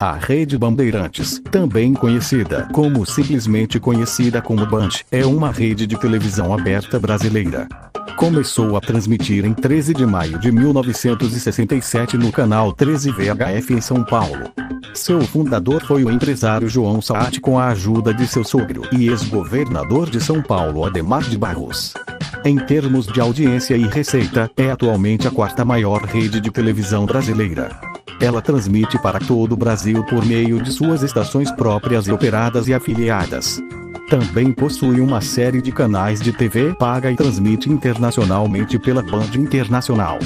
A Rede Bandeirantes, também simplesmente conhecida como Band, é uma rede de televisão aberta brasileira. Começou a transmitir em 13 de maio de 1967 no canal 13 VHF em São Paulo. Seu fundador foi o empresário João Saad com a ajuda de seu sogro e ex-governador de São Paulo Adhemar de Barros. Em termos de audiência e receita, é atualmente a quarta maior rede de televisão brasileira. Ela transmite para todo o Brasil por meio de suas estações próprias e operadas e afiliadas. Também possui uma série de canais de TV paga e transmite internacionalmente pela Band Internacional.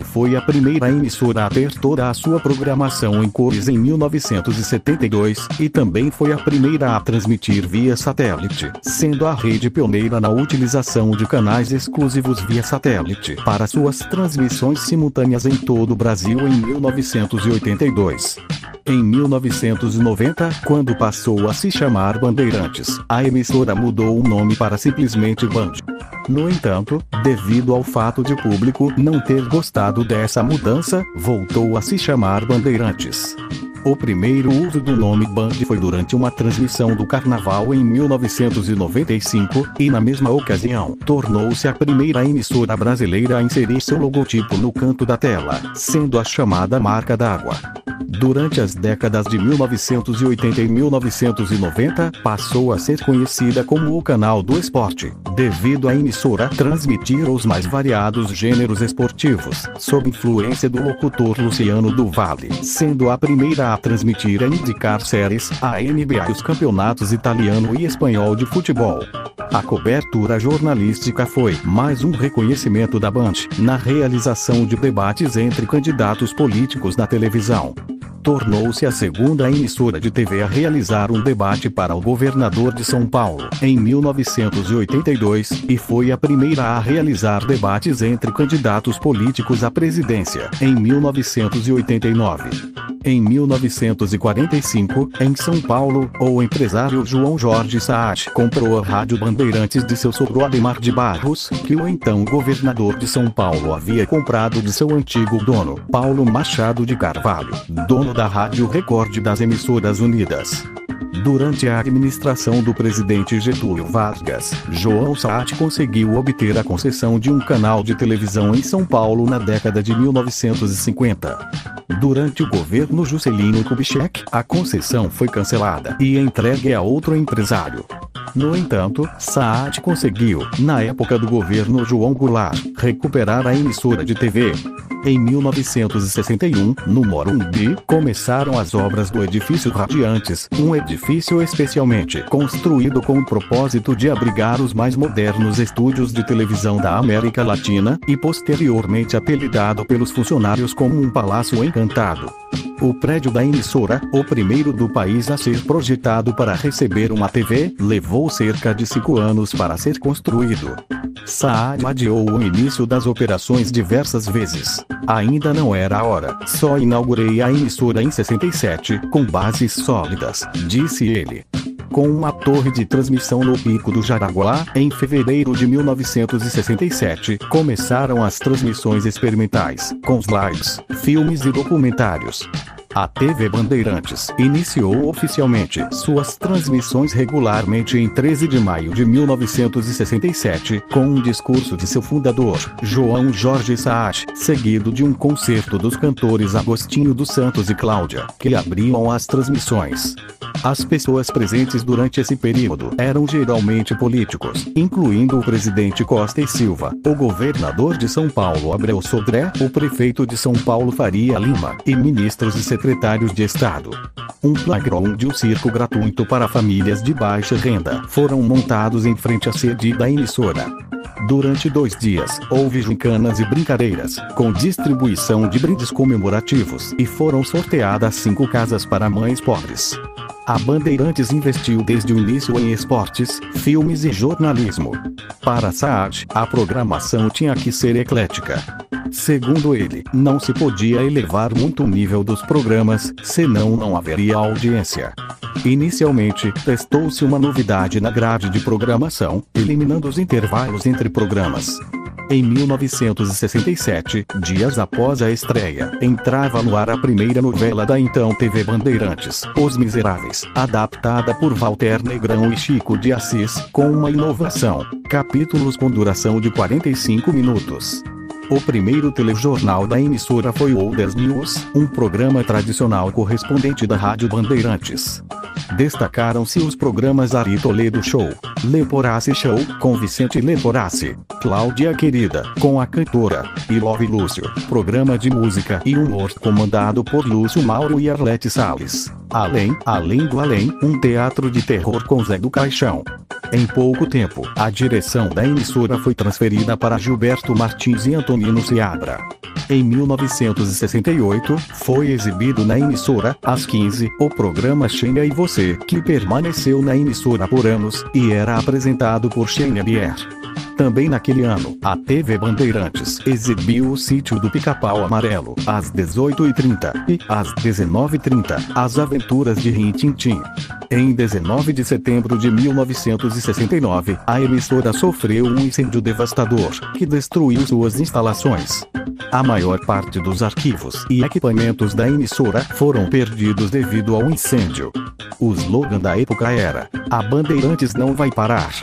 Foi a primeira emissora a ter toda a sua programação em cores em 1972, e também foi a primeira a transmitir via satélite, sendo a rede pioneira na utilização de canais exclusivos via satélite para suas transmissões simultâneas em todo o Brasil em 1982. Em 1990, quando passou a se chamar Bandeirantes, a emissora mudou o nome para simplesmente Band. No entanto, devido ao fato de o público não ter gostado dessa mudança, voltou a se chamar Bandeirantes. O primeiro uso do nome Band foi durante uma transmissão do Carnaval em 1995, e na mesma ocasião, tornou-se a primeira emissora brasileira a inserir seu logotipo no canto da tela, sendo a chamada marca d'água. Durante as décadas de 1980 e 1990, passou a ser conhecida como o Canal do Esporte, devido à emissora transmitir os mais variados gêneros esportivos, sob influência do locutor Luciano do Valle, sendo a primeira a transmitir e indicar séries, a NBA e os campeonatos italiano e espanhol de futebol. A cobertura jornalística foi mais um reconhecimento da Band na realização de debates entre candidatos políticos na televisão. Tornou-se a segunda emissora de TV a realizar um debate para o governador de São Paulo, em 1982, e foi a primeira a realizar debates entre candidatos políticos à presidência, em 1989. Em 1945, em São Paulo, o empresário João Jorge Saad comprou a Rádio Bandeirantes de seu sogro Adhemar de Barros, que o então governador de São Paulo havia comprado de seu antigo dono, Paulo Machado de Carvalho, dono da Rádio Record das Emissoras Unidas. Durante a administração do presidente Getúlio Vargas, João Saad conseguiu obter a concessão de um canal de televisão em São Paulo na década de 1950. Durante o governo Juscelino Kubitschek, a concessão foi cancelada e entregue a outro empresário. No entanto, Saad conseguiu, na época do governo João Goulart, recuperar a emissora de TV. Em 1961, no Morumbi, começaram as obras do edifício Radiantes, um edifício especialmente construído com o propósito de abrigar os mais modernos estúdios de televisão da América Latina, e posteriormente apelidado pelos funcionários como um Palácio Encantado. O prédio da emissora, o primeiro do país a ser projetado para receber uma TV, levou cerca de 5 anos para ser construído. Saad adiou o início das operações diversas vezes. Ainda não era a hora. Só inaugurei a emissora em 67, com bases sólidas, disse ele. Com uma torre de transmissão no Pico do Jaraguá, em fevereiro de 1967, começaram as transmissões experimentais, com slides, filmes e documentários. A TV Bandeirantes iniciou oficialmente suas transmissões regularmente em 13 de maio de 1967, com um discurso de seu fundador, João Jorge Saad, seguido de um concerto dos cantores Agostinho dos Santos e Cláudia, que abriam as transmissões. As pessoas presentes durante esse período eram geralmente políticos, incluindo o presidente Costa e Silva, o governador de São Paulo Abreu Sodré, o prefeito de São Paulo Faria Lima, e ministros e secretários de Estado. Um playground e um circo gratuito para famílias de baixa renda foram montados em frente à sede da emissora. Durante 2 dias, houve gincanas e brincadeiras, com distribuição de brindes comemorativos, e foram sorteadas 5 casas para mães pobres. A Bandeirantes investiu desde o início em esportes, filmes e jornalismo. Para Saad, a programação tinha que ser eclética. Segundo ele, não se podia elevar muito o nível dos programas, senão não haveria audiência. Inicialmente, testou-se uma novidade na grade de programação, eliminando os intervalos entre programas. Em 1967, dias após a estreia, entrava no ar a primeira novela da então TV Bandeirantes, Os Miseráveis, adaptada por Walter Negrão e Chico de Assis, com uma inovação: capítulos com duração de 45 minutos. O primeiro telejornal da emissora foi Older News, um programa tradicional correspondente da Rádio Bandeirantes. Destacaram-se os programas Ari Toledo Show, Leporassi Show, com Vicente Leporassi, Cláudia Querida, com a cantora, e Love Lúcio, programa de música e humor comandado por Lúcio Mauro e Arlete Salles. Além do Além, um teatro de terror com Zé do Caixão. Em pouco tempo, a direção da emissora foi transferida para Gilberto Martins e Antonino Seabra. Em 1968, foi exibido na emissora, às 15, o programa Xênia e Você, que permaneceu na emissora por anos, e era apresentado por Xênia Bier. Também naquele ano, a TV Bandeirantes exibiu O Sítio do Pica-Pau Amarelo, às 18h30, e, às 19h30, As Aventuras de Rin Tin Tin. Em 19 de setembro de 1969, a emissora sofreu um incêndio devastador, que destruiu suas instalações. A maior parte dos arquivos e equipamentos da emissora foram perdidos devido ao incêndio. O slogan da época era: "A Bandeirantes não vai parar".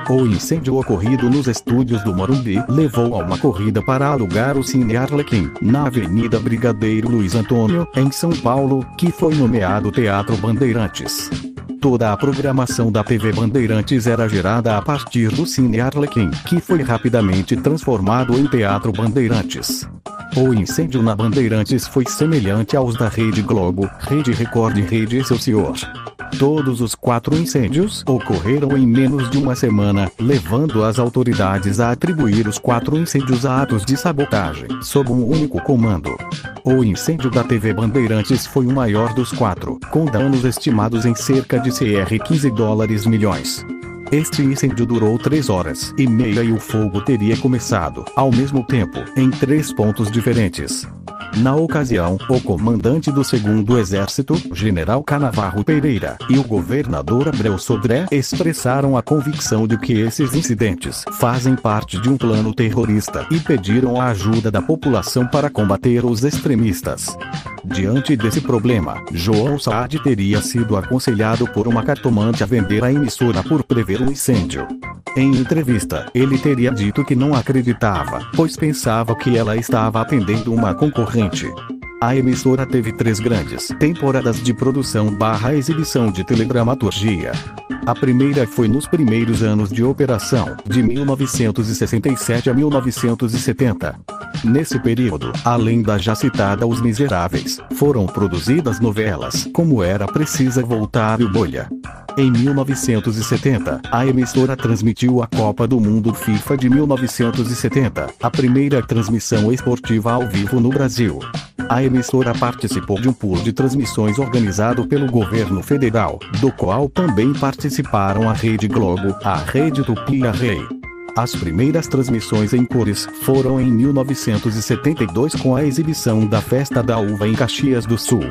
O incêndio ocorrido nos estúdios do Morumbi levou a uma corrida para alugar o Cine Arlequim, na Avenida Brigadeiro Luiz Antônio, em São Paulo, que foi nomeado Teatro Bandeirantes. Toda a programação da TV Bandeirantes era gerada a partir do Cine Arlequim, que foi rapidamente transformado em Teatro Bandeirantes. O incêndio na Bandeirantes foi semelhante aos da Rede Globo, Rede Record e Rede Excelsior. Todos os 4 incêndios ocorreram em menos de uma semana, levando as autoridades a atribuir os 4 incêndios a atos de sabotagem, sob um único comando. O incêndio da TV Bandeirantes foi o maior dos 4, com danos estimados em cerca de $15 milhões. Este incêndio durou 3 horas e meia e o fogo teria começado, ao mesmo tempo, em 3 pontos diferentes. Na ocasião, o comandante do 2º Exército, General Canavarro Pereira, e o governador Abreu Sodré expressaram a convicção de que esses incidentes fazem parte de um plano terrorista e pediram a ajuda da população para combater os extremistas. Diante desse problema, João Saad teria sido aconselhado por uma cartomante a vender a emissora por prever um incêndio. Em entrevista, ele teria dito que não acreditava, pois pensava que ela estava atendendo uma concorrente. A emissora teve 3 grandes temporadas de produção/exibição de teledramaturgia. A primeira foi nos primeiros anos de operação, de 1967 a 1970. Nesse período, além da já citada Os Miseráveis, foram produzidas novelas como Era Precisa Voltar e o Bolha. Em 1970, a emissora transmitiu a Copa do Mundo FIFA de 1970, a primeira transmissão esportiva ao vivo no Brasil. A emissora participou de um pool de transmissões organizado pelo governo federal, do qual também participaram a Rede Globo, a Rede Tupi e a Rei. As primeiras transmissões em cores foram em 1972 com a exibição da Festa da Uva em Caxias do Sul.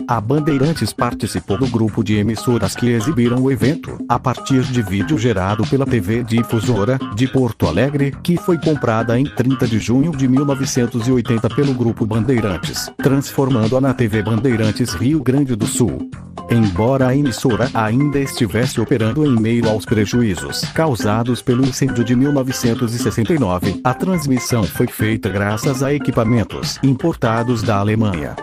A Bandeirantes participou do grupo de emissoras que exibiram o evento, a partir de vídeo gerado pela TV Difusora, de Porto Alegre, que foi comprada em 30 de junho de 1980 pelo Grupo Bandeirantes, transformando-a na TV Bandeirantes Rio Grande do Sul. Embora a emissora ainda estivesse operando em meio aos prejuízos causados pelo incêndio de 1969, a transmissão foi feita graças a equipamentos importados da Alemanha.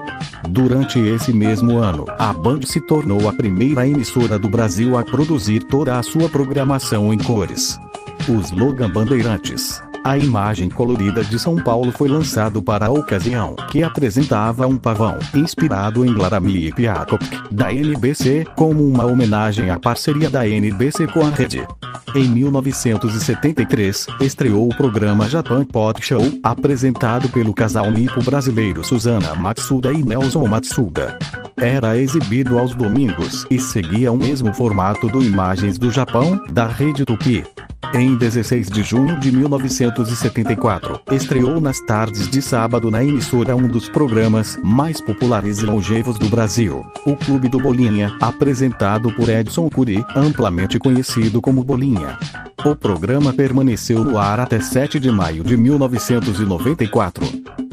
Durante esse mesmo ano, a Band se tornou a primeira emissora do Brasil a produzir toda a sua programação em cores. O slogan Bandeirantes, a imagem colorida de São Paulo, foi lançado para a ocasião, que apresentava um pavão, inspirado em Laramie Piacock, da NBC, como uma homenagem à parceria da NBC com a rede. Em 1973, estreou o programa Japan Pot Show, apresentado pelo casal nipo brasileiro Susana Matsuda e Nelson Matsuda. Era exibido aos domingos e seguia o mesmo formato do Imagens do Japão, da Rede Tupi. Em 16 de junho de 1974, estreou nas tardes de sábado na emissora um dos programas mais populares e longevos do Brasil, o Clube do Bolinha, apresentado por Edson Curi, amplamente conhecido como Bolinha. O programa permaneceu no ar até 7 de maio de 1994.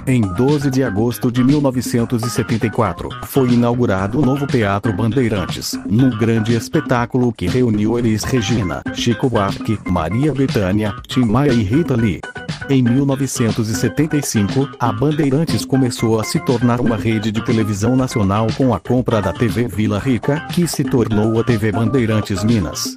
Em 12 de agosto de 1974, foi inaugurado o novo Teatro Bandeirantes, num grande espetáculo que reuniu Elis Regina, Chico Buarque, Maria Bethânia, Tim Maia e Rita Lee. Em 1975, a Bandeirantes começou a se tornar uma rede de televisão nacional com a compra da TV Vila Rica, que se tornou a TV Bandeirantes Minas.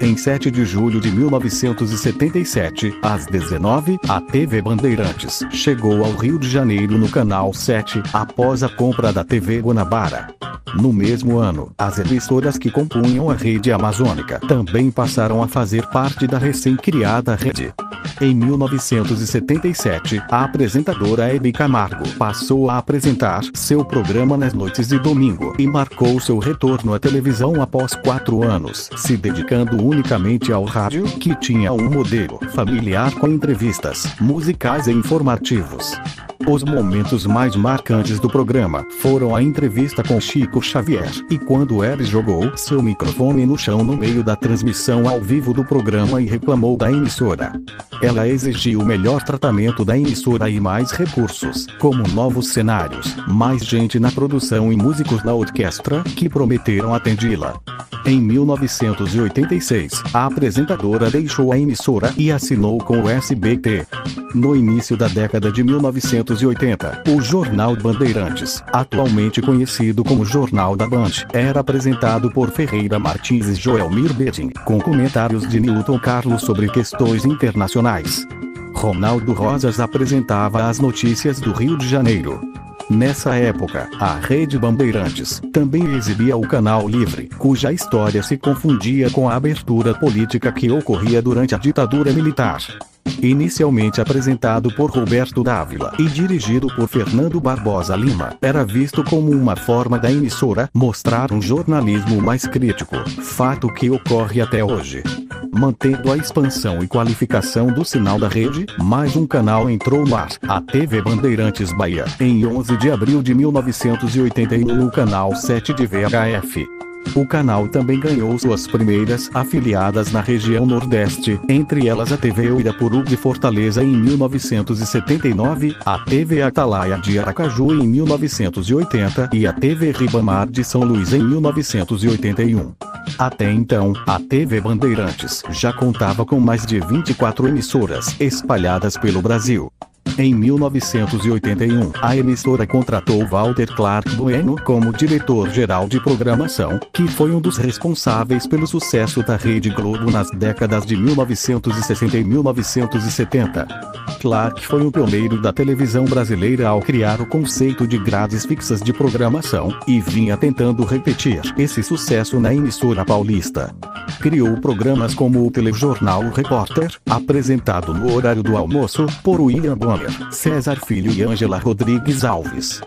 Em 7 de julho de 1977, às 19h, a TV Bandeirantes chegou ao Rio de Janeiro no Canal 7, após a compra da TV Guanabara. No mesmo ano, as emissoras que compunham a rede amazônica também passaram a fazer parte da recém-criada rede. Em 1977, a apresentadora Hebe Camargo passou a apresentar seu programa nas noites de domingo e marcou seu retorno à televisão após 4 anos, se dedicando unicamente ao rádio, que tinha um modelo familiar com entrevistas, musicais e informativos. Os momentos mais marcantes do programa foram a entrevista com Chico Xavier e quando Elis jogou seu microfone no chão no meio da transmissão ao vivo do programa e reclamou da emissora. Ela exigiu o melhor tratamento da emissora e mais recursos, como novos cenários, mais gente na produção e músicos na orquestra, que prometeram atendê-la. Em 1986, a apresentadora deixou a emissora e assinou com o SBT. No início da década de 1980, o Jornal Bandeirantes, atualmente conhecido como Jornal da Band, era apresentado por Ferreira Martins e Joelmir Bedin, com comentários de Newton Carlos sobre questões internacionais. Ronaldo Rosas apresentava as notícias do Rio de Janeiro. Nessa época, a Rede Bandeirantes também exibia o Canal Livre, cuja história se confundia com a abertura política que ocorria durante a ditadura militar. Inicialmente apresentado por Roberto Dávila e dirigido por Fernando Barbosa Lima, era visto como uma forma da emissora mostrar um jornalismo mais crítico, fato que ocorre até hoje. Mantendo a expansão e qualificação do sinal da rede, mais um canal entrou no ar, a TV Bandeirantes Bahia, em 11 de abril de 1981 no canal 7 de VHF. O canal também ganhou suas primeiras afiliadas na região Nordeste, entre elas a TV Uirapuru de Fortaleza em 1979, a TV Atalaia de Aracaju em 1980 e a TV Ribamar de São Luís em 1981. Até então, a TV Bandeirantes já contava com mais de 24 emissoras espalhadas pelo Brasil. Em 1981, a emissora contratou Walter Clark Bueno como diretor-geral de programação, que foi um dos responsáveis pelo sucesso da Rede Globo nas décadas de 1960 e 1970. Clark foi um pioneiro da televisão brasileira ao criar o conceito de grades fixas de programação, e vinha tentando repetir esse sucesso na emissora paulista. Criou programas como o Telejornal Repórter, apresentado no horário do almoço, por William Bonner, César Filho e Ângela Rodrigues Alves.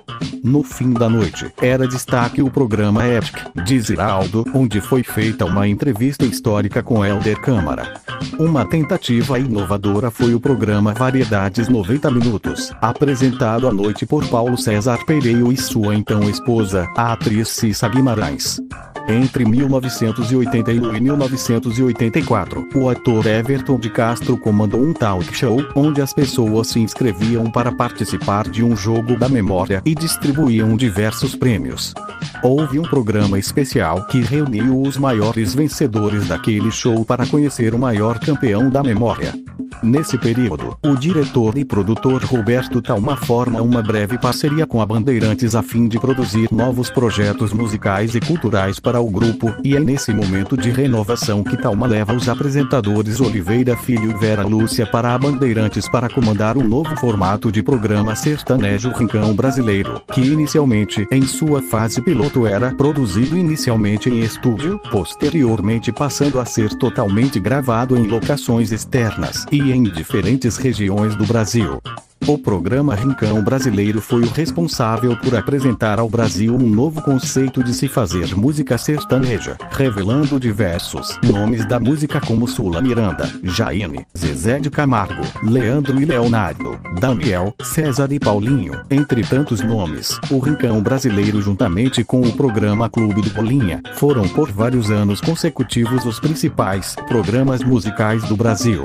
No fim da noite, era destaque o programa Epic, de Ziraldo, onde foi feita uma entrevista histórica com Hélder Câmara. Uma tentativa inovadora foi o programa Variedades 90 Minutos, apresentado à noite por Paulo César Pereio e sua então esposa, a atriz Cissa Guimarães. Entre 1981 e 1984, o ator Everton de Castro comandou um talk show, onde as pessoas se inscreviam para participar de um jogo da memória e distribuíam diversos prêmios. Houve um programa especial que reuniu os maiores vencedores daquele show para conhecer o maior campeão da memória. Nesse período, o diretor e produtor Roberto Talma forma uma breve parceria com a Bandeirantes a fim de produzir novos projetos musicais e culturais para o grupo, e é nesse momento de renovação que Talma leva os apresentadores Oliveira Filho e Vera Lúcia para a Bandeirantes para comandar um novo formato de programa sertanejo Rincão Brasileiro, que inicialmente, em sua fase piloto, era produzido inicialmente em estúdio, posteriormente passando a ser totalmente gravado em locações externas e em diferentes regiões do Brasil. O programa Rincão Brasileiro foi o responsável por apresentar ao Brasil um novo conceito de se fazer música sertaneja, revelando diversos nomes da música como Sula Miranda, Jaine, Zezé de Camargo, Leandro e Leonardo, Daniel, César e Paulinho, entre tantos nomes. O Rincão Brasileiro, juntamente com o programa Clube do Bolinha, foram por vários anos consecutivos os principais programas musicais do Brasil.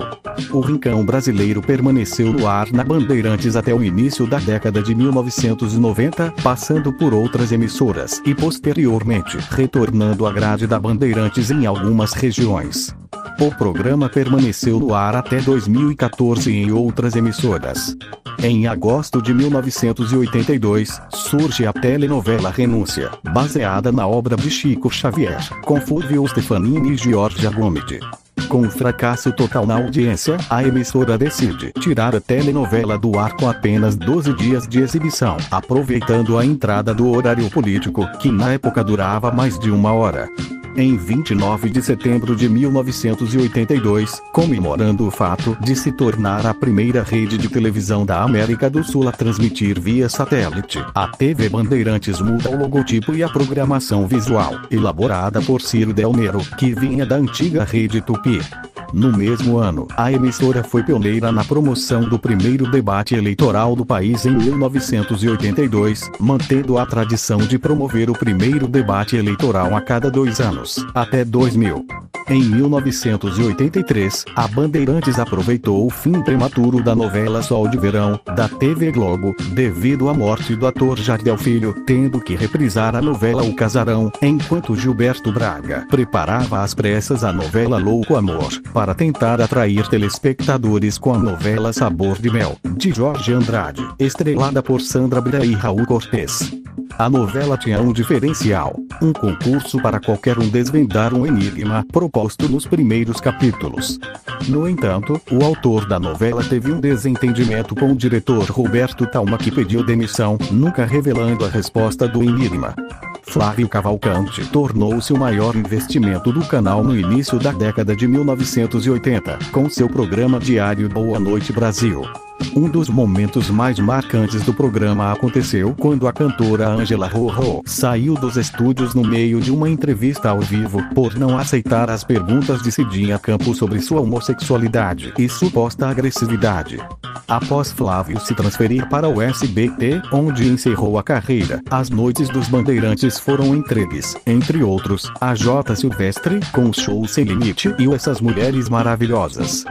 O Rincão Brasileiro permaneceu no ar na Bandeirantes até o início da década de 1990, passando por outras emissoras e posteriormente retornando à grade da Bandeirantes em algumas regiões. O programa permaneceu no ar até 2014 em outras emissoras. Em agosto de 1982, surge a telenovela Renúncia, baseada na obra de Chico Xavier, com Fulvio Stefanini e Giorgia Gomide. Com o fracasso total na audiência, a emissora decide tirar a telenovela do ar com apenas 12 dias de exibição, aproveitando a entrada do horário político, que na época durava mais de uma hora. Em 29 de setembro de 1982, comemorando o fato de se tornar a primeira rede de televisão da América do Sul a transmitir via satélite, a TV Bandeirantes muda o logotipo e a programação visual, elaborada por Ciro Del Nero, que vinha da antiga Rede Tupi. No mesmo ano, a emissora foi pioneira na promoção do primeiro debate eleitoral do país em 1982, mantendo a tradição de promover o primeiro debate eleitoral a cada 2 anos, até 2000. Em 1983, a Bandeirantes aproveitou o fim prematuro da novela Sol de Verão, da TV Globo, devido à morte do ator Jardel Filho, tendo que reprisar a novela O Casarão, enquanto Gilberto Braga preparava às pressas a novela Louco Amor, para tentar atrair telespectadores com a novela Sabor de Mel, de Jorge Andrade, estrelada por Sandra Bira e Raul Cortez. A novela tinha um diferencial: um concurso para qualquer um desvendar um enigma proposto nos primeiros capítulos. No entanto, o autor da novela teve um desentendimento com o diretor Roberto Talma, que pediu demissão, nunca revelando a resposta do enigma. Flávio Cavalcante tornou-se o maior investimento do canal no início da década de 1980, com seu programa diário Boa Noite Brasil. Um dos momentos mais marcantes do programa aconteceu quando a cantora Ângela Rorô saiu dos estúdios no meio de uma entrevista ao vivo, por não aceitar as perguntas de Cidinha Campos sobre sua homossexualidade e suposta agressividade. Após Flávio se transferir para o SBT, onde encerrou a carreira, as noites dos Bandeirantes foram entregues, entre outros, a J. Silvestre, com o show Sem Limite e o Essas Mulheres Maravilhosas.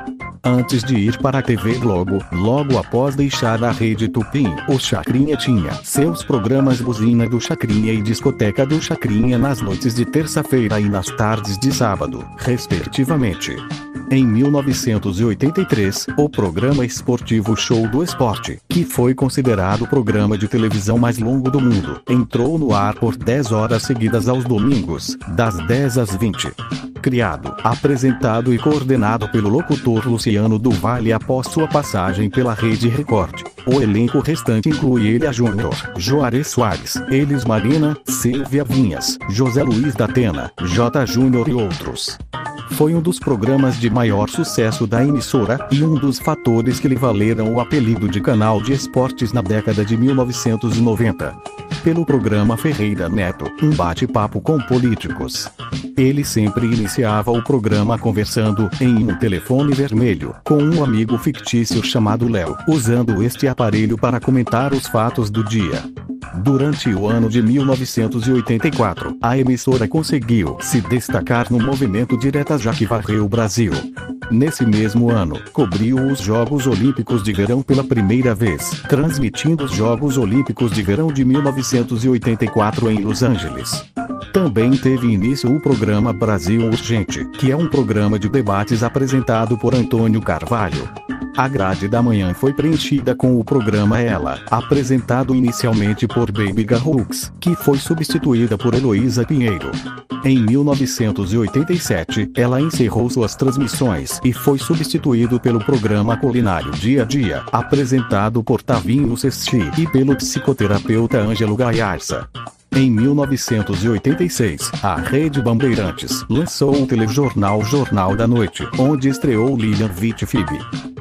Antes de ir para a TV Globo, logo após deixar a Rede Tupi, o Chacrinha tinha seus programas Buzina do Chacrinha e Discoteca do Chacrinha nas noites de terça-feira e nas tardes de sábado, respectivamente. Em 1983, o programa esportivo Show do Esporte, que foi considerado o programa de televisão mais longo do mundo, entrou no ar por 10 horas seguidas aos domingos, das 10 às 20. Criado, apresentado e coordenado pelo locutor Luciano do Vale após sua passagem pela Rede Record. O elenco restante inclui Elia Júnior, Juarez Soares, Elis Marina, Silvia Vinhas, José Luiz da Atena, J. Júnior e outros. Foi um dos programas de maior sucesso da emissora, e um dos fatores que lhe valeram o apelido de canal de esportes na década de 1990. Pelo programa Ferreira Neto, um bate-papo com políticos. Ele sempre iniciava o programa conversando em um telefone vermelho com um amigo fictício chamado Léo, usando este aparelho para comentar os fatos do dia. Durante o ano de 1984, a emissora conseguiu se destacar no movimento Diretas, já que varreu o Brasil. Nesse mesmo ano, cobriu os Jogos Olímpicos de Verão pela primeira vez, transmitindo os Jogos Olímpicos de Verão de 1984 em Los Angeles. Também teve início o programa Brasil Urgente, que é um programa de debates apresentado por Antônio Carvalho. A grade da manhã foi preenchida com o programa Ela, apresentado inicialmente por Baby Garrux, que foi substituída por Heloísa Pinheiro. Em 1987, ela encerrou suas transmissões e foi substituído pelo programa culinário Dia a Dia, apresentado por Tavinho Sesti e pelo psicoterapeuta Ângelo Gaiarsa. Em 1986, a Rede Bandeirantes lançou o telejornal Jornal da Noite, onde estreou Lilian Vitfib.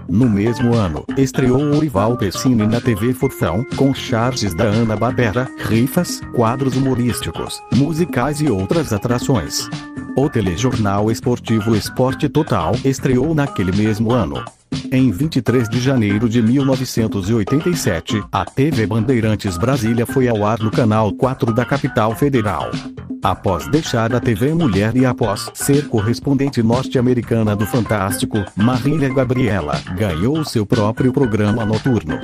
No mesmo ano, estreou Orival Pessini na TV Fofão, com charges da Hanna-Barbera, rifas, quadros humorísticos, musicais e outras atrações. O telejornal esportivo Esporte Total estreou naquele mesmo ano. Em 23 de janeiro de 1987, a TV Bandeirantes Brasília foi ao ar no Canal 4 da capital federal. Após deixar a TV Mulher e após ser correspondente norte-americana do Fantástico, Marília Gabriela ganhou seu próprio programa noturno.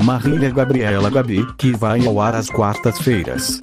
Marília Gabriela Gabi, que vai ao ar às quartas-feiras.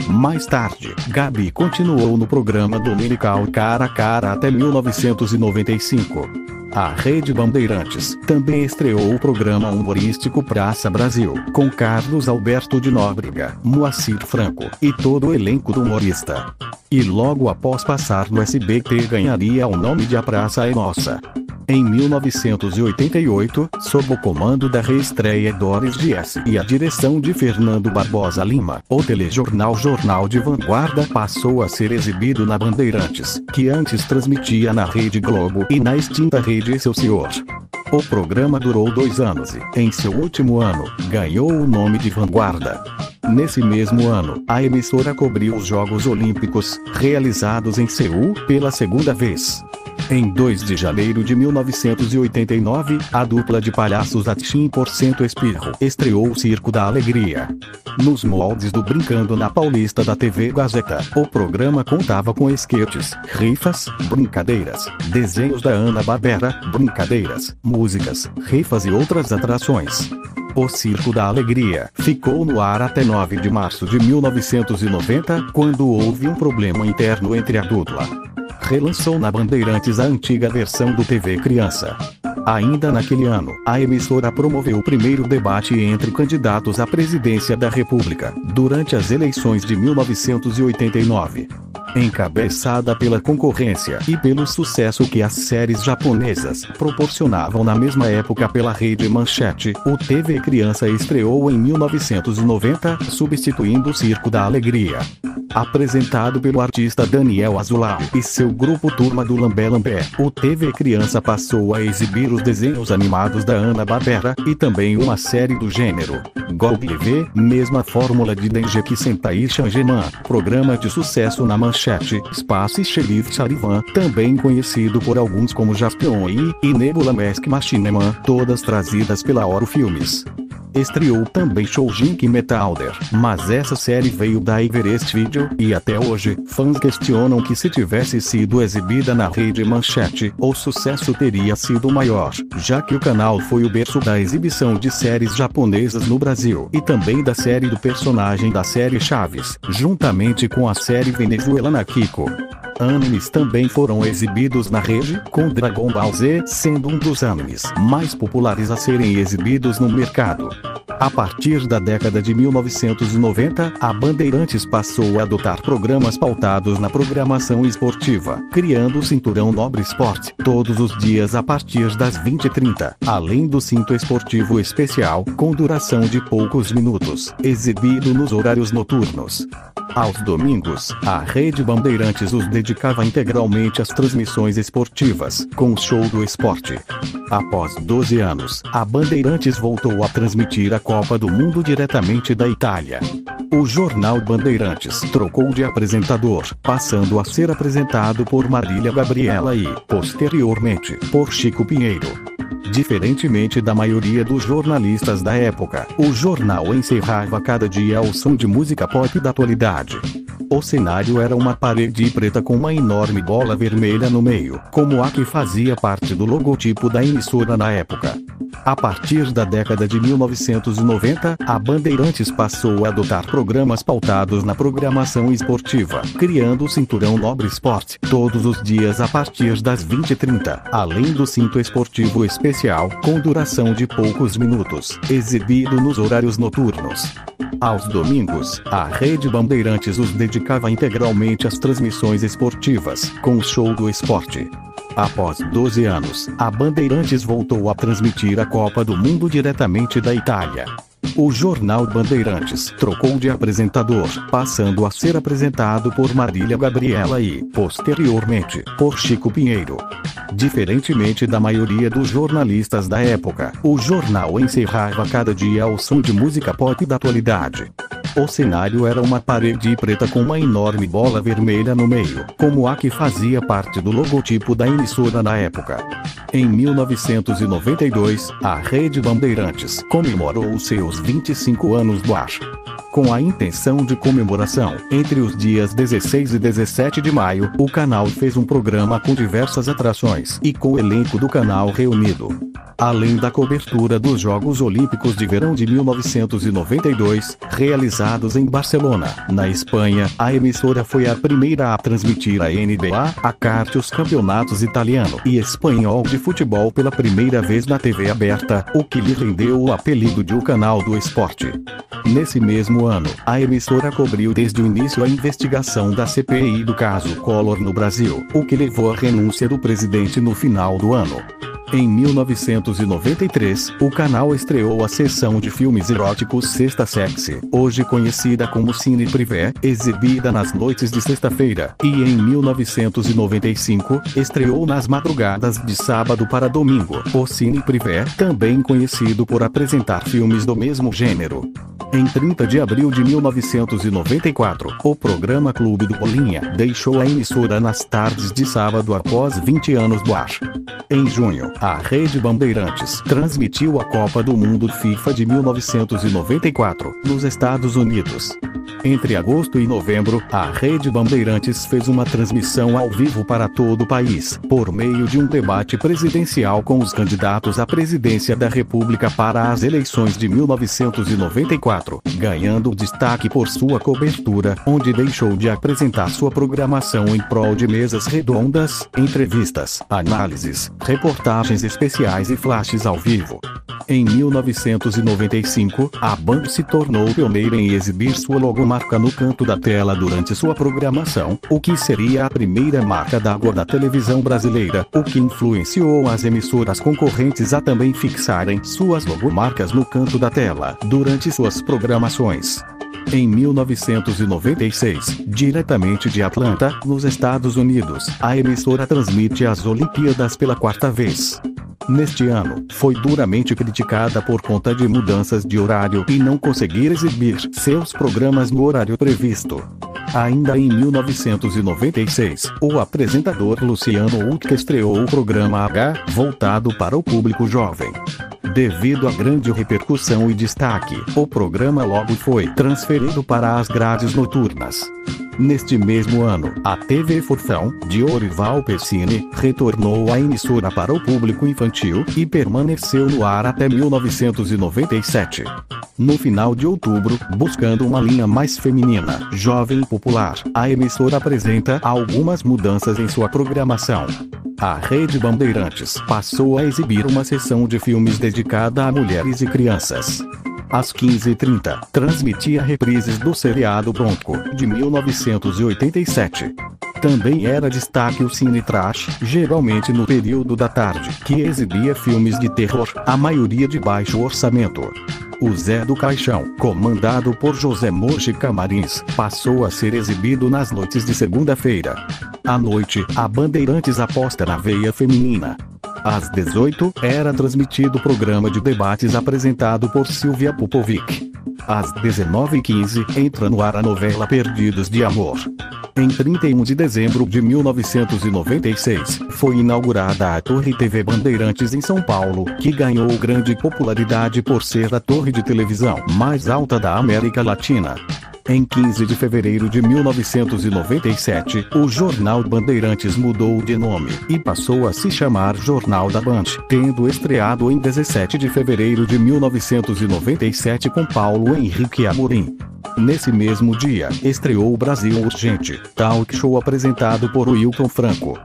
Mais tarde, Gabi continuou no programa dominical Cara a Cara até 1995. A Rede Bandeirantes também estreou o programa humorístico Praça Brasil, com Carlos Alberto de Nóbrega, Moacir Franco e todo o elenco do humorista. E logo após passar no SBT ganharia o nome de A Praça é Nossa. Em 1988, sob o comando da reestreia Doris Dias e a direção de Fernando Barbosa Lima, o telejornal Jornal de Vanguarda passou a ser exibido na Bandeirantes, que antes transmitia na Rede Globo e na extinta Rede Excelsior. O programa durou 2 anos e, em seu último ano, ganhou o nome de Vanguarda. Nesse mesmo ano, a emissora cobriu os Jogos Olímpicos, realizados em Seul, pela segunda vez. Em 2 de janeiro de 1989, a dupla de palhaços Atim % Espirro estreou o Circo da Alegria. Nos moldes do Brincando na Paulista da TV Gazeta, o programa contava com esquetes, rifas, brincadeiras, desenhos da Hanna-Barbera, brincadeiras, músicas, rifas e outras atrações. O Circo da Alegria ficou no ar até 9 de março de 1990, quando houve um problema interno entre a dupla. Relançou na Bandeirantes a antiga versão do TV Criança. Ainda naquele ano, a emissora promoveu o primeiro debate entre candidatos à presidência da República, durante as eleições de 1989. Encabeçada pela concorrência e pelo sucesso que as séries japonesas proporcionavam na mesma época pela Rede Manchete, o TV Criança estreou em 1990, substituindo o Circo da Alegria. Apresentado pelo artista Daniel Azulay e seu grupo Turma do Lambé Lambé, o TV Criança passou a exibir os desenhos animados da Hanna-Barbera e também uma série do gênero. GolTV, mesma fórmula de Denjeki Sentai Changeman, programa de sucesso na Manchete, Espaço e Xerife Charivan, também conhecido por alguns como Jaspion e Nebula Mask Machineman, todas trazidas pela Oro Filmes. Estreou também Shoujinki Metalder, mas essa série veio da Everest Video, e até hoje, fãs questionam que se tivesse sido exibida na Rede Manchete, o sucesso teria sido maior, já que o canal foi o berço da exibição de séries japonesas no Brasil, e também da série do personagem da série Chaves, juntamente com a série venezuelana Kiko. Animes também foram exibidos na rede, com Dragon Ball Z sendo um dos animes mais populares a serem exibidos no mercado. A partir da década de 1990, a Bandeirantes passou a adotar programas pautados na programação esportiva, criando o Cinturão Nobre Esporte, todos os dias a partir das 20h30, além do Cinto Esportivo Especial, com duração de poucos minutos, exibido nos horários noturnos. Aos domingos, a Rede Bandeirantes os dedicava integralmente às transmissões esportivas, com o Show do Esporte. Após 12 anos, a Bandeirantes voltou a transmitir a Copa do Mundo diretamente da Itália. O Jornal Bandeirantes trocou de apresentador, passando a ser apresentado por Marília Gabriela e, posteriormente, por Chico Pinheiro. Diferentemente da maioria dos jornalistas da época, o jornal encerrava cada dia ao som de música pop da atualidade. O cenário era uma parede preta com uma enorme bola vermelha no meio, como a que fazia parte do logotipo da emissora na época. A partir da década de 1990, a Bandeirantes passou a adotar programas pautados na programação esportiva, criando o Cinturão Nobre Esporte, todos os dias a partir das 20h30, além do Cinto Esportivo Especial, com duração de poucos minutos, exibido nos horários noturnos. Aos domingos, a Rede Bandeirantes os dedicava integralmente às transmissões esportivas, com o Show do Esporte. Após 12 anos, a Bandeirantes voltou a transmitir a Copa do Mundo diretamente da Itália. o Jornal Bandeirantes trocou de apresentador, passando a ser apresentado por Marília Gabriela e, posteriormente, por Chico Pinheiro. Diferentemente da maioria dos jornalistas da época, o jornal encerrava cada dia ao som de música pop da atualidade. O cenário era uma parede preta com uma enorme bola vermelha no meio, como a que fazia parte do logotipo da emissora na época. Em 1992, a Rede Bandeirantes comemorou seus 25 anos no ar. Com a intenção de comemoração, entre os dias 16 e 17 de maio, o canal fez um programa com diversas atrações e com o elenco do canal reunido. Além da cobertura dos Jogos Olímpicos de Verão de 1992, realizados em Barcelona, na Espanha, a emissora foi a primeira a transmitir a NBA, a kart, os campeonatos italiano e espanhol de futebol pela primeira vez na TV aberta, o que lhe rendeu o apelido de o Canal do Esporte. Nesse mesmo ano, a emissora cobriu desde o início a investigação da CPI do caso Collor no Brasil, o que levou à renúncia do presidente no final do ano. Em 1993, o canal estreou a seção de filmes eróticos Sexta Sexy, hoje conhecida como Cine Privé, exibida nas noites de sexta-feira, e em 1995, estreou nas madrugadas de sábado para domingo, o Cine Privé, também conhecido por apresentar filmes do mesmo gênero. Em 30 de abril de 1994, o programa Clube do Bolinha deixou a emissora nas tardes de sábado após 20 anos do ar. Em junho, a Rede Bandeirantes transmitiu a Copa do Mundo FIFA de 1994, nos Estados Unidos. Entre agosto e novembro, a Rede Bandeirantes fez uma transmissão ao vivo para todo o país, por meio de um debate presidencial com os candidatos à presidência da República para as eleições de 1994, ganhando destaque por sua cobertura, onde deixou de apresentar sua programação em prol de mesas redondas, entrevistas, análises, reportagens especiais e flashes ao vivo. Em 1995, a Band se tornou pioneira em exibir sua logomarca no canto da tela durante sua programação, o que seria a primeira marca d'água da televisão brasileira, o que influenciou as emissoras concorrentes a também fixarem suas logomarcas no canto da tela durante suas programações. Em 1996, diretamente de Atlanta, nos Estados Unidos, a emissora transmite as Olimpíadas pela quarta vez. Neste ano, foi duramente criticada por conta de mudanças de horário e não conseguir exibir seus programas no horário previsto. Ainda em 1996, o apresentador Luciano Huck estreou o programa H, voltado para o público jovem. Devido à grande repercussão e destaque, o programa logo foi transferido para as grades noturnas. Neste mesmo ano, a TV Furfão, de Orival Pessini, retornou à emissora para o público infantil e permaneceu no ar até 1997. No final de outubro, buscando uma linha mais feminina, jovem e popular, a emissora apresenta algumas mudanças em sua programação. A Rede Bandeirantes passou a exibir uma seção de filmes dedicada a mulheres e crianças. Às 15h30, transmitia reprises do seriado Bronco, de 1987. Também era destaque o Cine Trash, geralmente no período da tarde, que exibia filmes de terror, a maioria de baixo orçamento. O Zé do Caixão, comandado por José Mojica Marins, passou a ser exibido nas noites de segunda-feira. À noite, a Bandeirantes aposta na veia feminina. Às 18h, era transmitido o programa de debates apresentado por Silvia Popovic. Às 19h15, entra no ar a novela Perdidos de Amor. Em 31 de dezembro de 1996, foi inaugurada a Torre TV Bandeirantes em São Paulo, que ganhou grande popularidade por ser a torre de televisão mais alta da América Latina. Em 15 de fevereiro de 1997, o Jornal Bandeirantes mudou de nome e passou a se chamar Jornal da Band, tendo estreado em 17 de fevereiro de 1997 com Paulo Henrique Amorim. Nesse mesmo dia, estreou o Brasil Urgente, talk show apresentado por Wilton Franco.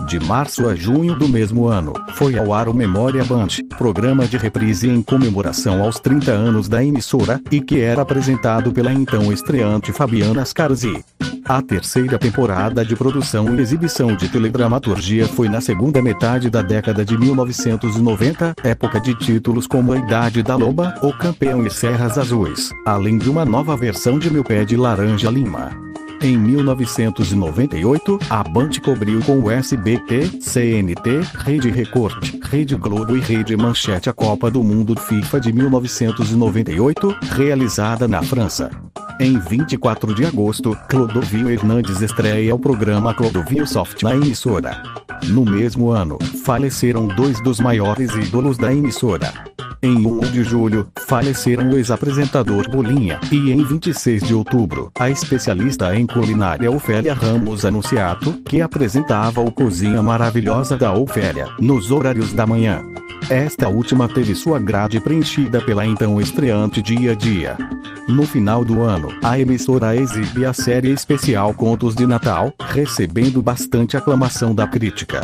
De março a junho do mesmo ano, foi ao ar o Memória Band, programa de reprise em comemoração aos 30 anos da emissora, e que era apresentado pela então estreante Fabiana Scarzi. A terceira temporada de produção e exibição de teledramaturgia foi na segunda metade da década de 1990, época de títulos como A Idade da Loba, O Campeão e Serras Azuis, além de uma nova versão de Meu Pé de Laranja Lima. Em 1998, a Band cobriu com o SBT, CNT, Rede Record, Rede Globo e Rede Manchete a Copa do Mundo FIFA de 1998, realizada na França. Em 24 de agosto, Clodovil Hernandes estreia o programa Clodovil Soft na emissora. No mesmo ano, faleceram dois dos maiores ídolos da emissora. Em 1 de julho, faleceram o ex-apresentador Bolinha, e em 26 de outubro, a especialista em culinária Ofélia Ramos Anunciato, que apresentava o Cozinha Maravilhosa da Ofélia, nos horários da manhã. Esta última teve sua grade preenchida pela então estreante Dia a Dia. No final do ano, a emissora exibe a série especial Contos de Natal, recebendo bastante aclamação da crítica.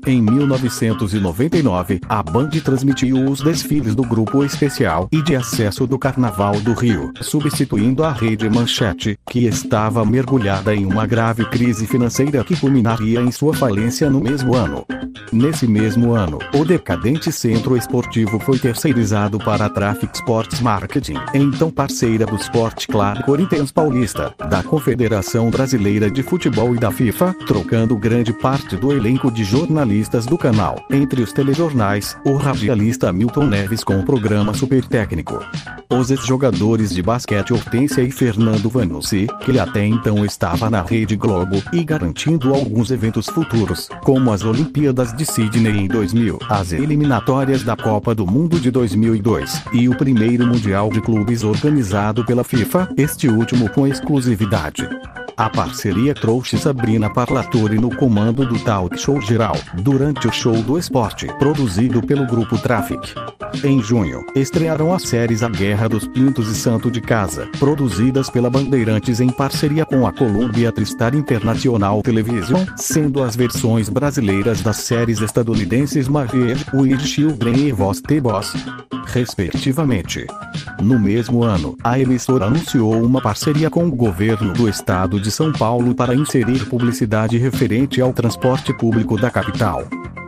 Em 1999, a Band transmitiu os desfiles do Grupo Especial e de Acesso do Carnaval do Rio, substituindo a Rede Manchete, que estava mergulhada em uma grave crise financeira que culminaria em sua falência no mesmo ano. Nesse mesmo ano, o decadente Centro Esportivo foi terceirizado para a Traffic Sports Marketing, então parceira do Sport Club Corinthians Paulista, da Confederação Brasileira de Futebol e da FIFA, trocando grande parte do elenco de jornalistas do canal. Entre os telejornais, o radialista Milton Neves com o programa Super Técnico. Os ex-jogadores de basquete Hortência e Fernando Vanucci, que até então estava na Rede Globo, e garantindo alguns eventos futuros, como as Olimpíadas de Sydney em 2000, as eliminatórias da Copa do Mundo de 2002, e o primeiro Mundial de Clubes organizado pela FIFA, este último com exclusividade. A parceria trouxe Sabrina Parlatore no comando do Talk Show Geral, durante o Show do Esporte, produzido pelo Grupo Traffic. Em junho, estrearam as séries A Guerra dos Pintos e Santo de Casa, produzidas pela Bandeirantes em parceria com a Columbia TriStar International Television, sendo as versões brasileiras das séries estadunidenses Married with Children e Boss the Boss, respectivamente. No mesmo ano, a emissora anunciou uma parceria com o governo do estado de São Paulo para inserir publicidade referente ao transporte público da capital.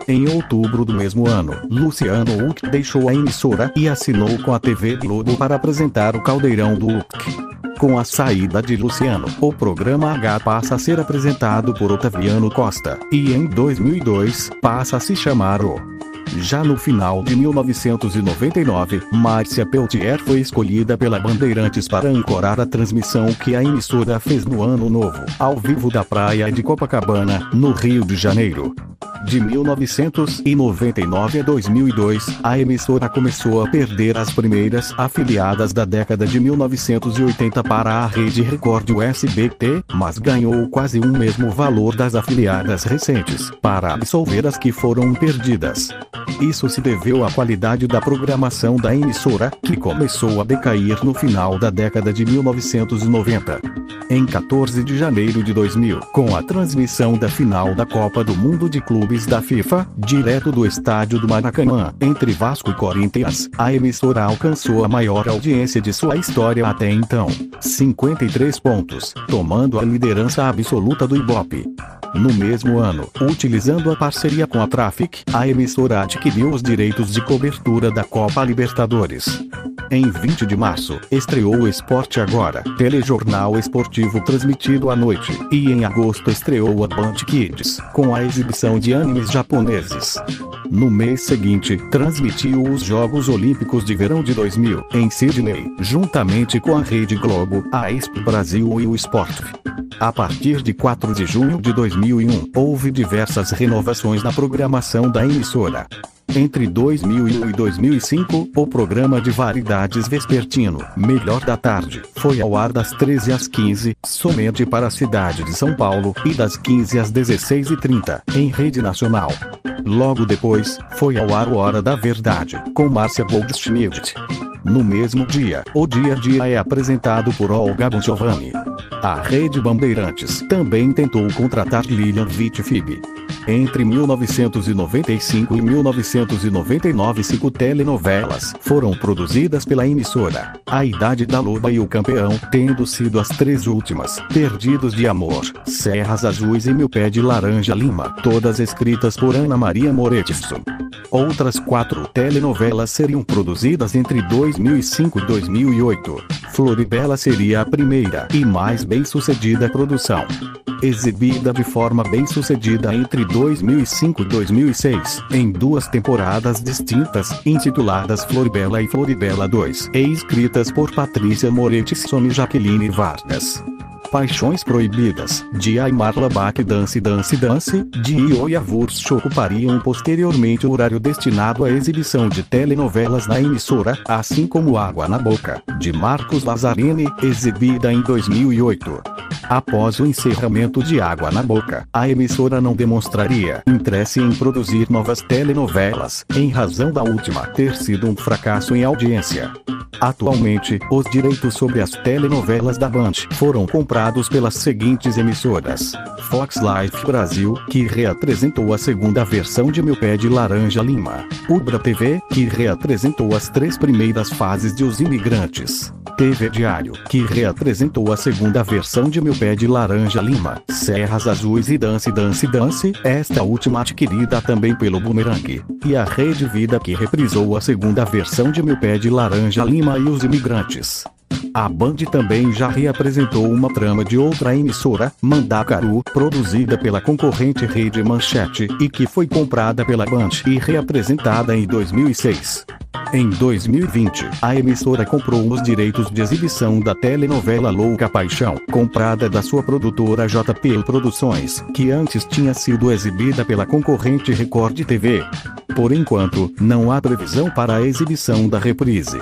Em outubro do mesmo ano, Luciano Huck deixou a emissora e assinou com a TV Globo para apresentar o Caldeirão do Huck. Com a saída de Luciano, o programa H passa a ser apresentado por Otaviano Costa, e em 2002, passa a se chamar O. Já no final de 1999, Márcia Peltier foi escolhida pela Bandeirantes para ancorar a transmissão que a emissora fez no Ano Novo, ao vivo da praia de Copacabana, no Rio de Janeiro. De 1999 a 2002, a emissora começou a perder as primeiras afiliadas da década de 1980 para a Rede Record e o SBT, mas ganhou quase o mesmo valor das afiliadas recentes, para absolver as que foram perdidas. Isso se deveu à qualidade da programação da emissora, que começou a decair no final da década de 1990. Em 14 de janeiro de 2000, com a transmissão da final da Copa do Mundo de Clubes da FIFA, direto do estádio do Maracanã, entre Vasco e Corinthians, a emissora alcançou a maior audiência de sua história até então, 53 pontos, tomando a liderança absoluta do Ibope. No mesmo ano, utilizando a parceria com a Traffic, a emissora adquiriu os direitos de cobertura da Copa Libertadores. Em 20 de março, estreou o Esporte Agora, telejornal esportivo transmitido à noite, e em agosto estreou a Band Kids, com a exibição de animes japoneses. No mês seguinte, transmitiu os Jogos Olímpicos de Verão de 2000, em Sydney, juntamente com a Rede Globo, a Expo Brasil e o Sport. A partir de 4 de junho de 2001, houve diversas renovações na programação da emissora. Entre 2001 e 2005, o programa de variedades vespertino, Melhor da Tarde, foi ao ar das 13 às 15, somente para a cidade de São Paulo, e das 15 às 16h30, em rede nacional. Logo depois, foi ao ar o Hora da Verdade, com Márcia Goldschmidt. No mesmo dia, o Dia a Dia é apresentado por Olga Bongiovanni. A Rede Bandeirantes também tentou contratar Lilian Vitfig. Entre 1995 e 1999, 5 telenovelas foram produzidas pela emissora: A Idade da Loba e O Campeão, tendo sido as 3 últimas Perdidos de Amor, Serras Azuis e Meu Pé de Laranja Lima, todas escritas por Ana Maria Moretson. Outras 4 telenovelas seriam produzidas entre 2005 e 2008. Floribela seria a primeira e mais bem-sucedida produção. Exibida de forma bem-sucedida entre 2005 e 2006, em 2 temporadas distintas, intituladas Floribela e Floribela 2, e escritas por Patrícia Moretson e Jaqueline Vargas. Paixões Proibidas, de Aymar Labak, Dance Dance Dance, de Ioia Wurst ocupariam posteriormente o horário destinado à exibição de telenovelas na emissora, assim como Água na Boca, de Marcos Lazzarini, exibida em 2008. Após o encerramento de Água na Boca, a emissora não demonstraria interesse em produzir novas telenovelas, em razão da última ter sido um fracasso em audiência. Atualmente, os direitos sobre as telenovelas da Band foram comprados pelas seguintes emissoras: Fox Life Brasil, que reapresentou a segunda versão de Meu Pé de Laranja Lima; Ubra TV, que reapresentou as 3 primeiras fases de Os Imigrantes; TV Diário, que reapresentou a segunda versão de Meu Pé de Laranja Lima; Serras Azuis e Dance Dance Dance, esta última adquirida também pelo Boomerang; e a Rede Vida, que reprisou a segunda versão de Meu Pé de Laranja Lima e Os Imigrantes. A Band também já reapresentou uma trama de outra emissora, Mandacaru, produzida pela concorrente Rede Manchete, e que foi comprada pela Band e reapresentada em 2006. Em 2020, a emissora comprou os direitos de exibição da telenovela Louca Paixão, comprada da sua produtora JP Produções, que antes tinha sido exibida pela concorrente Record TV. Por enquanto, não há previsão para a exibição da reprise.